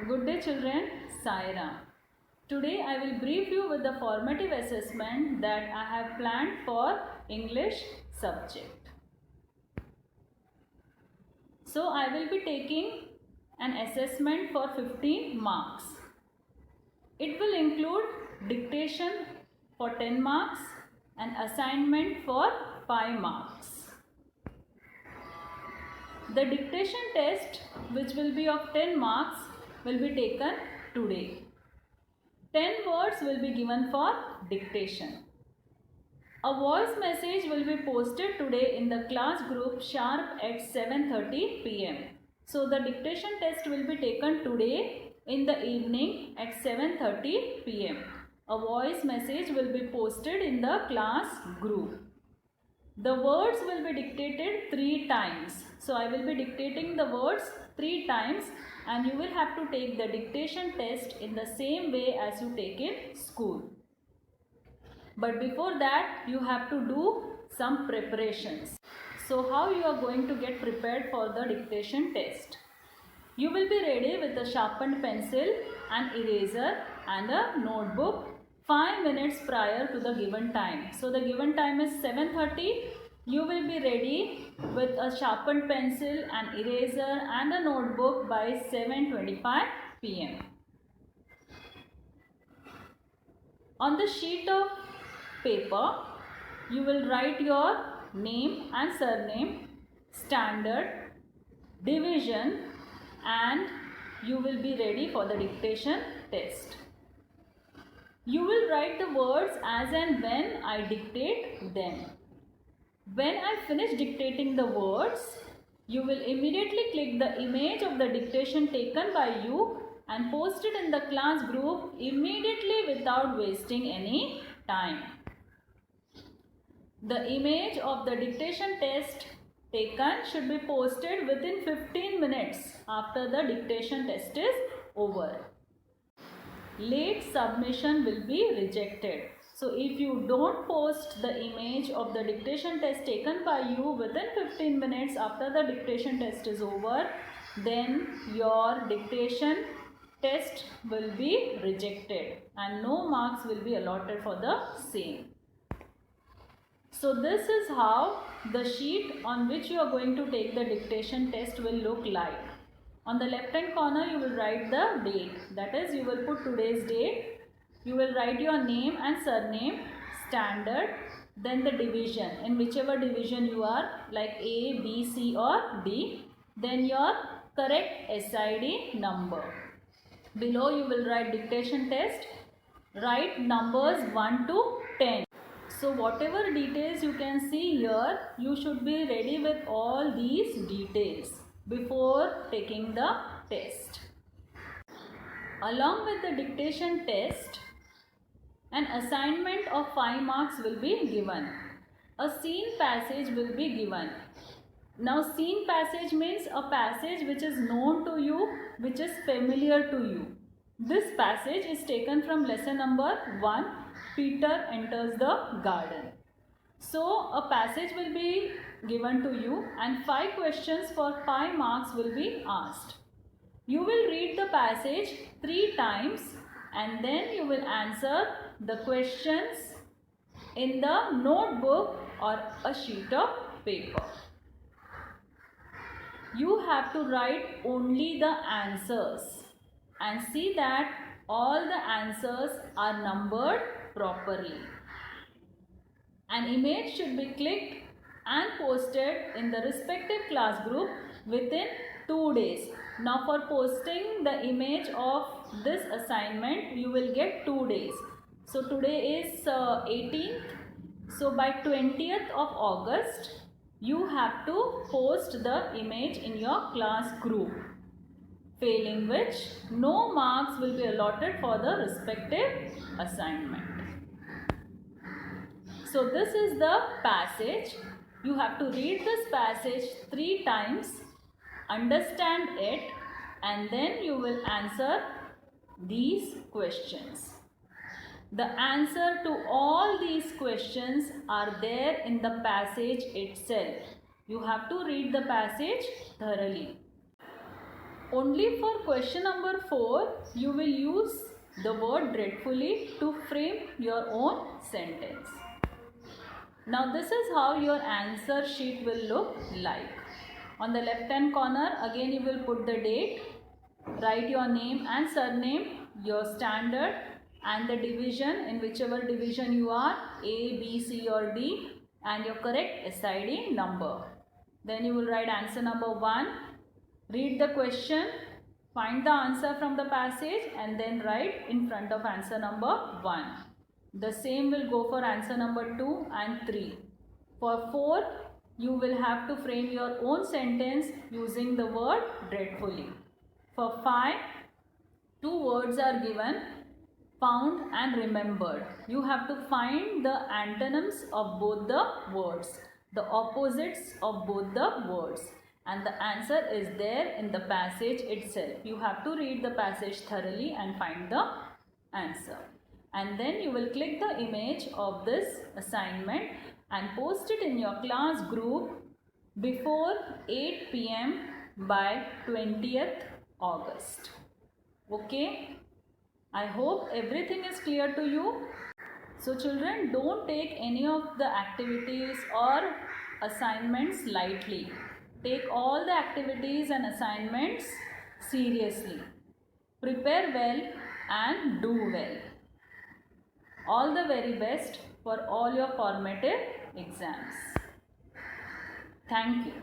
Good day children, Saira. Today I will brief you with the formative assessment that I have planned for English subject. So I will be taking an assessment for 15 marks. It will include dictation for 10 marks and assignment for 5 marks. The dictation test, which will be of 10 marks, will be taken today. 10 words will be given for dictation. A voice message will be posted today in the class group sharp at 7:30 p.m. So the dictation test will be taken today in the evening at 7:30 p.m. A voice message will be posted in the class group. The words will be dictated 3 times. So I will be dictating the words 3 times and you will have to take the dictation test in the same way as you take in school. But before that you have to do some preparations. So how you are going to get prepared for the dictation test? You will be ready with a sharpened pencil, an eraser and a notebook 5 minutes prior to the given time. So the given time is 7:30. You will be ready with a sharpened pencil, an eraser and a notebook by 7:25 p.m. On the sheet of paper, you will write your name and surname, standard, division, and you will be ready for the dictation test. You will write the words as and when I dictate them. When I finish dictating the words, you will immediately click the image of the dictation taken by you and post it in the class group immediately without wasting any time. The image of the dictation test taken should be posted within 15 minutes after the dictation test is over. Late submission will be rejected. So if you don't post the image of the dictation test taken by you within 15 minutes after the dictation test is over, then your dictation test will be rejected and no marks will be allotted for the same. So this is how the sheet on which you are going to take the dictation test will look like. On the left hand corner you will write the date, that is you will put today's date, you will write your name and surname, standard, then the division in whichever division you are, like A, B, C or D, then your correct SID number. Below you will write dictation test, write numbers 1 to 10. So whatever details you can see here, you should be ready with all these details before taking the test. Along with the dictation test, an assignment of 5 marks will be given. A scene passage will be given. Now scene passage means a passage which is known to you, which is familiar to you. This passage is taken from lesson number 1, Peter enters the garden. So a passage will be given to you and 5 questions for 5 marks will be asked. You will read the passage 3 times and then you will answer the questions in the notebook or a sheet of paper. You have to write only the answers and see that all the answers are numbered properly. An image should be clicked and posted in the respective class group within 2 days. Now for posting the image of this assignment, you will get 2 days. So today is 18th. So by 20th of August, you have to post the image in your class group. Failing which, no marks will be allotted for the respective assignment. So this is the passage. You have to read this passage 3 times, understand it, and then you will answer these questions. The answer to all these questions are there in the passage itself. You have to read the passage thoroughly. Only for question number 4, you will use the word dreadfully to frame your own sentence. Now this is how your answer sheet will look like. On the left hand corner, again you will put the date, write your name and surname, your standard and the division, in whichever division you are, A, B, C or D, and your correct SID number. Then you will write answer number 1, read the question, find the answer from the passage and then write in front of answer number 1. The same will go for answer number 2 and 3. For 4, you will have to frame your own sentence using the word dreadfully. For 5, 2 words are given, found and remembered. You have to find the antonyms of both the words, the opposites of both the words, and the answer is there in the passage itself. You have to read the passage thoroughly and find the answer. And then you will click the image of this assignment and post it in your class group before 8 p.m. by 20th August. Okay? I hope everything is clear to you. So children, don't take any of the activities or assignments lightly. Take all the activities and assignments seriously. Prepare well and do well. All the very best for all your formative exams. Thank you.